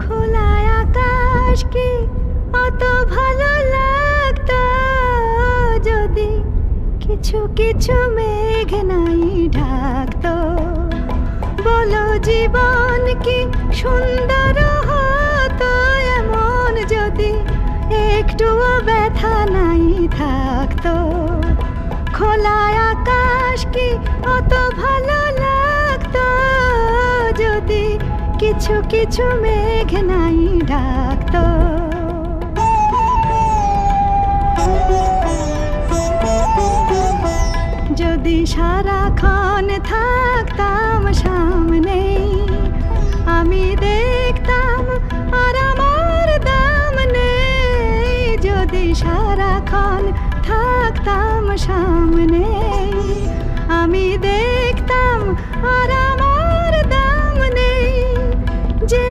খোলা আকাশ কি অত ভালো লাগতো যদি কিছু কিছু মেঘ নাই ঢাকতো। বলো জীবন কি সুন্দর হতো এমন যদি একটুও ব্যথা নাই থাকতো। খোলা আকাশ কি অত ভালো লাগতো যদি কিছু কিছু মেঘ নাই ঢাকতো। যদি সারাক্ষণ থাকতাম সামনে আমি দেখতাম আর আমার দাম নেই। যদি সারাক্ষণ থাকতাম সামনে আমি দেখতাম আর আমার